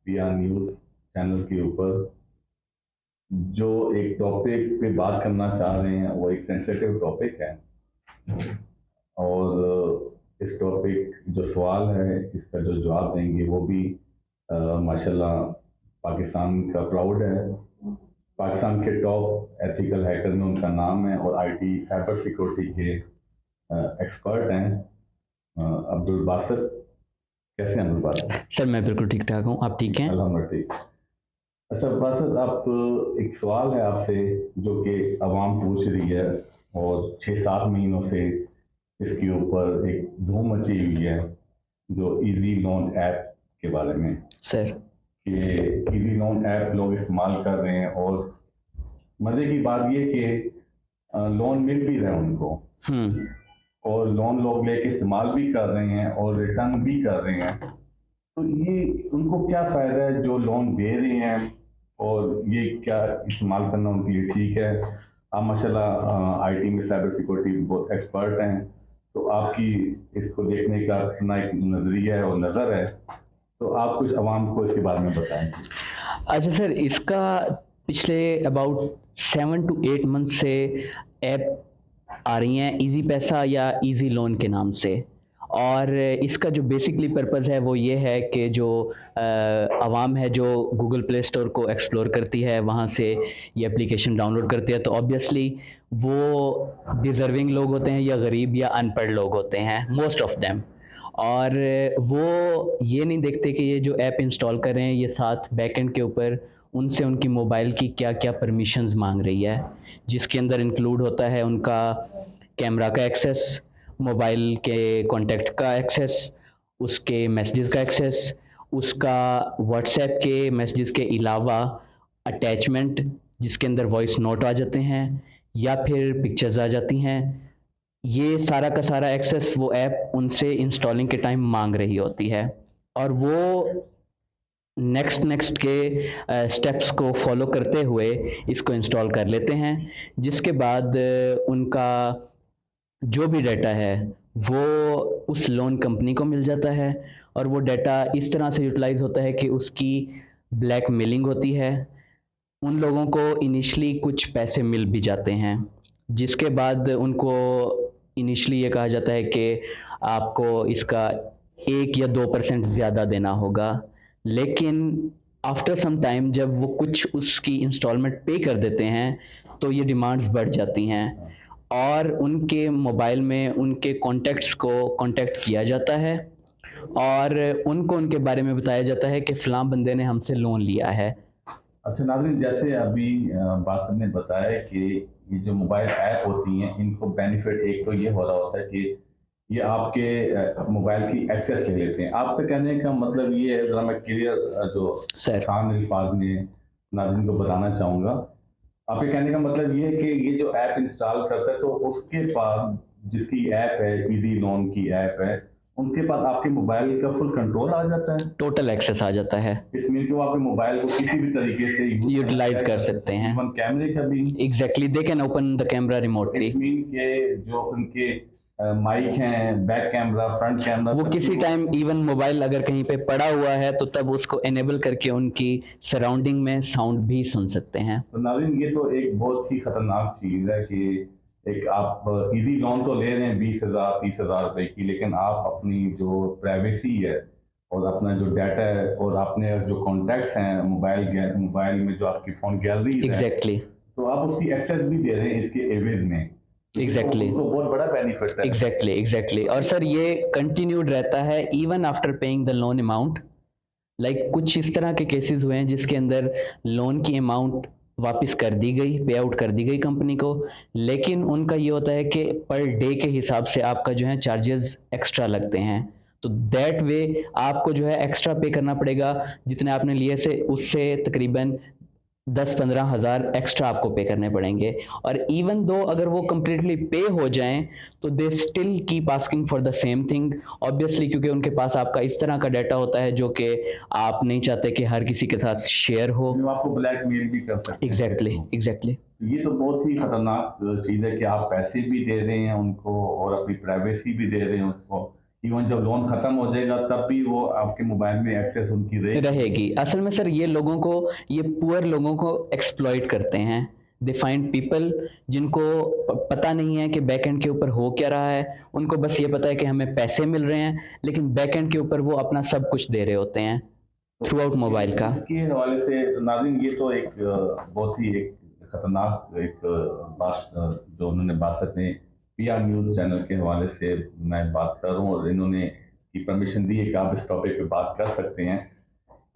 पिया news channel के ऊपर जो एक टॉपिक पे बात करना चाह रहे हैं, वो एक सेंसिटिव टॉपिक है। और इस टॉपिक जो सवाल है, इसका जो जवाब देंगे वो भी माशाल्लाह पाकिस्तान का प्राउड है। पाकिस्तान के टॉप एथिकल हैकर में उनका नाम है और आईटी साइबर सिक्योरिटी के एक्सपर्ट हैं। अब्दुल बासित, कैसे हैं अब्दुल बासित? सर मैं बिल्कुल ठीक ठाक हूँ, आप ठीक हैं? अल्हम्दुलिल्लाह ठीक। अच्छा बासित, आप एक सवाल है आपसे जो कि आवाम पूछ रही है और 6-7 महीनों से इसके ऊपर एक धूम मची हुई है, जो इजी लोन ऐप के बारे में सर कि इजी लोन ऐप लोग इस्तेमाल कर रहे हैं और मज़े की बात ये कि लोन मिल भी रहा है उनको और लोन लोग लेके इस्तेमाल भी कर रहे हैं और रिटर्न भी कर रहे हैं। तो ये उनको क्या फ़ायदा है जो लोन दे रहे हैं और ये क्या इस्तेमाल करना उनके लिए ठीक है? आप माशाल्लाह आईटी में साइबर सिक्योरिटी बहुत एक्सपर्ट हैं, तो आपकी इसको देखने का अपना एक नज़रिया है और नज़र है, तो आप कुछ आवाम को इसके बारे में बताएं। अच्छा सर, इसका पिछले अबाउट 7 to 8 मंथ से ऐप आ रही हैं इजी पैसा या इजी लोन के नाम से। और इसका जो बेसिकली पर्पस है वो ये है कि जो आवाम है जो गूगल प्ले स्टोर को एक्सप्लोर करती है, वहाँ से ये एप्लीकेशन डाउनलोड करती है, तो ऑब्वियसली वो डिज़र्विंग लोग होते हैं या गरीब या अनपढ़ लोग होते हैं, मोस्ट ऑफ देम। और वो ये नहीं देखते कि ये जो ऐप इंस्टॉल कर रहे हैं ये साथ बैकएंड के ऊपर उनसे उनकी मोबाइल की क्या क्या परमिशंस मांग रही है, जिसके अंदर इंक्लूड होता है उनका कैमरा का एक्सेस, मोबाइल के कॉन्टैक्ट का एक्सेस, उसके मैसेजेस का एक्सेस, उसका व्हाट्सएप के मैसेजेस के अलावा अटैचमेंट जिसके अंदर वॉइस नोट आ जाते हैं या फिर पिक्चर्स आ जाती हैं, ये सारा का सारा एक्सेस वो ऐप उनसे इंस्टॉलिंग के टाइम मांग रही होती है। और वो नेक्स्ट के स्टेप्स को फॉलो करते हुए इसको इंस्टॉल कर लेते हैं, जिसके बाद उनका जो भी डाटा है वो उस लोन कंपनी को मिल जाता है और वो डाटा इस तरह से यूटिलाइज होता है कि उसकी ब्लैकमेलिंग होती है। उन लोगों को इनिशियली कुछ पैसे मिल भी जाते हैं, जिसके बाद उनको इनिशियली ये कहा जाता है कि आपको इसका 1 या 2% ज़्यादा देना होगा। लेकिन आफ्टर सम टाइम जब वो कुछ उसकी इंस्टॉलमेंट पे कर देते हैं, तो ये डिमांड्स बढ़ जाती हैं और उनके मोबाइल में उनके कॉन्टैक्ट्स को कॉन्टैक्ट किया जाता है और उनको उनके बारे में बताया जाता है कि फ़लाँ बंदे ने हमसे लोन लिया है। अच्छा नाज़रीन, जैसे अभी बासित ने बताया कि ये जो मोबाइल ऐप होती हैं, इनको बेनिफिट एक तो ये हो रहा होता है कि ये आपके मोबाइल की एक्सेस ले लेते हैं। आपका कहने का मतलब ये है, ज़रा मैं क्लियर जो सर आसान अल्फाज में नाज़रीन को बताना चाहूँगा। आपके कहने का मतलब ये है कि ये जो ऐप इंस्टॉल करता है, तो उसके पास जिसकी ऐप है, इजी लोन की ऐप है, उनके पास आपके मोबाइल का फुल कंट्रोल आ जाता है। टोटल एक्सेस आ जाता है, इसमें कि वो आपके मोबाइल को किसी भी तरीके से यूटिलाइज कर सकते हैं। इवन कैमरे का भी। Exactly, they can open the camera remotely. It mean के जो उनके माइक हैं, बैक कैमरा, फ्रंट कैमरा, वो किसी टाइम इवन मोबाइल अगर कहीं पे पड़ा हुआ है तो तब उसको एनेबल करके उनकी सराउंडिंग में साउंड भी सुन सकते हैं। तो नाज़रीन, ये तो एक बहुत ही खतरनाक चीज़ है कि एक आप इजी लोन तो ले रहे हैं 20,000 30,000 रुपए की, लेकिन आप अपनी जो प्राइवेसी है और अपना जो डाटा है और अपने जो कॉन्टैक्ट्स हैं मोबाइल में जो आपकी फ़ोन गैलरीज है, एग्जैक्टली तो आप उसकी एक्सेस भी दे रहे हैं इसके एवज में। एग्जैक्टली तो बहुत बड़ा बेनिफिट है। एग्जैक्टली और सर ये कंटिन्यूड रहता है even after paying the loan amount. Like कुछ इस तरह के केसेस हुए हैं जिसके अंदर लोन की अमाउंट वापस कर दी गई, पे आउट कर दी गई कंपनी को, लेकिन उनका ये होता है कि पर डे के हिसाब से आपका जो है चार्जेस एक्स्ट्रा लगते हैं, तो दैट वे आपको जो है एक्स्ट्रा पे करना पड़ेगा, जितने आपने लिए से उससे तकरीबन 10-15 हज़ार एक्स्ट्रा आपको पे करने पड़ेंगे। और इवन दो अगर वो कंप्लीटली पे हो जाएं तो they still keep asking for the same thing, obviously क्योंकि उनके पास आपका इस तरह का डाटा होता है जो कि आप नहीं चाहते कि हर किसी के साथ शेयर हो। जो आपको ब्लैकमेल भी कर सकते हैं। एग्जैक्टली ये तो बहुत ही खतरनाक चीज़ है कि आप पैसे भी दे रहे हैं उनको और अपनी प्राइवेसी भी दे रहे हैं उसको। इवन जब लोन खत्म हो जाएगा तब भी वो आपके मोबाइल में एक्सेस उनकी रहेगी। असल में सर ये लोगों को, ये पुअर लोगों को एक्सप्लॉइट करते हैं। दे फाइंड पीपल जिनको पता नहीं है कि बैकएंड के ऊपर हो क्या रहा है। उनको बस ये पता है कि हमें पैसे मिल रहे हैं, लेकिन बैकएंड के ऊपर वो अपना सब कुछ दे रहे होते हैं थ्रू आउट मोबाइल का। इसके हवाले से नाज़रीन, ये तो एक बहुत ही एक खतरनाक एक बात जो उन्होंने बासत ने पीआर न्यूज़ चैनल के हवाले से मैं बात कर रहा हूँ, और इन्होंने इसकी परमिशन दी है कि आप इस टॉपिक पे बात कर सकते हैं,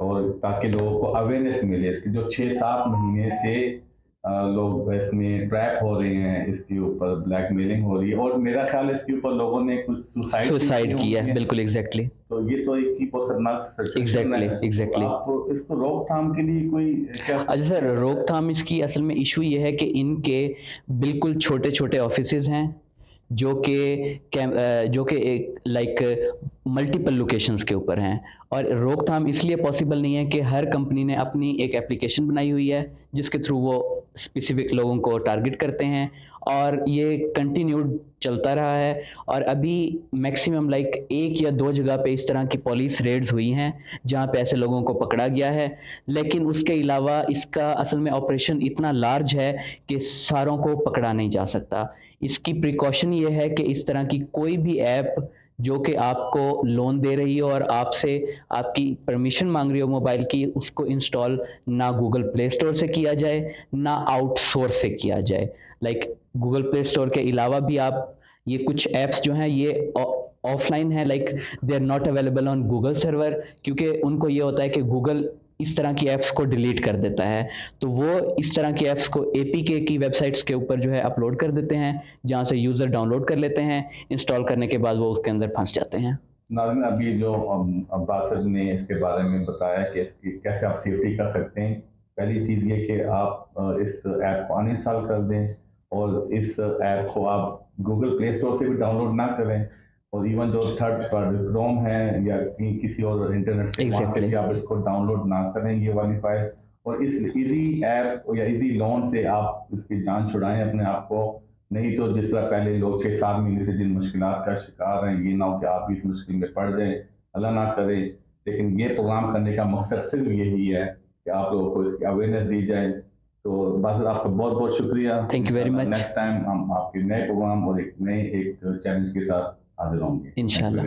और ताकि लोगों को अवेयरनेस मिले। इसकी जो 6-7 महीने से लोग इसमें ट्रैप हो रहे हैं, इसके ऊपर ब्लैकमेलिंग हो रही है, और मेरा ख्याल है इसके ऊपर लोगों ने कुछ सुसाइड किया है। बिल्कुल एग्जैक्टली। तो ये तो एक ही बहुत खतरनाक सिचुएशन है। एग्जैक्टली। तो आप इसको रोकथाम के लिए कोई क्या? अच्छा सर, रोकथाम इसकी असल में इशू ये है कि इनके बिल्कुल छोटे छोटे ऑफिसेज हैं जो कि एक लाइक मल्टीपल लोकेशंस के ऊपर हैं, और रोकथाम इसलिए पॉसिबल नहीं है कि हर कंपनी ने अपनी एक एप्लीकेशन बनाई हुई है जिसके थ्रू वो स्पेसिफिक लोगों को टारगेट करते हैं, और ये कंटिन्यूड चलता रहा है। और अभी मैक्सिमम लाइक 1 या 2 जगह पे इस तरह की पुलिस रेड्स हुई हैं जहाँ पे ऐसे लोगों को पकड़ा गया है, लेकिन उसके अलावा इसका असल में ऑपरेशन इतना लार्ज है कि सारों को पकड़ा नहीं जा सकता। इसकी प्रिकॉशन ये है कि इस तरह की कोई भी ऐप जो कि आपको लोन दे रही हो और आपसे आपकी परमिशन मांग रही हो मोबाइल की, उसको इंस्टॉल ना गूगल प्ले स्टोर से किया जाए ना आउटसोर्स से किया जाए। लाइक गूगल प्ले स्टोर के अलावा भी आप ये कुछ ऐप्स जो हैं ये ऑफलाइन है, like they are not available on Google server, क्योंकि उनको ये होता है कि गूगल इस तरह की ऐप्स को डिलीट कर देता है। तो वो इस तरह की ऐप्स को एपीके की वेबसाइट्स के ऊपर जो है अपलोड कर देते हैं, जहाँ से यूज़र डाउनलोड कर लेते हैं। इंस्टॉल करने के बाद वो उसके अंदर फंस जाते हैं। नाज़रीन, अभी जो अब्बास सर ने इसके बारे में बताया कि इसकी कैसे आप सेफ्टी कर सकते हैं। पहली चीज़ ये कि आप इस ऐप को अनइंस्टॉल कर दें, और इस ऐप को आप गूगल प्ले स्टोर से भी डाउनलोड ना करें, और इवन जो थर्ड पार्टी क्रोम है या किसी और इंटरनेट से वहाँ से भी आप इसको डाउनलोड ना करें ये वाली फाइल। और इस इजी ऐप या इजी लोन से आप इसकी जान छुड़ाएं अपने आप को। नहीं तो जिस तरह पहले लोग 6-7 महीने से जिन मुश्किलात का शिकार हैं, ये ना हो कि आप इस मुश्किल में पड़ जाएं, अल्लाह ना करे। लेकिन ये प्रोग्राम करने का मकसद सिर्फ यही है कि आप लोगों को इसकी अवेयरनेस दी जाए। तो बस आपका बहुत बहुत शुक्रिया। Thank you very much. Next time हम आपके नए प्रोग्राम और एक नए एक चैलेंज के साथ हाजिर होंगे इंशाल्लाह।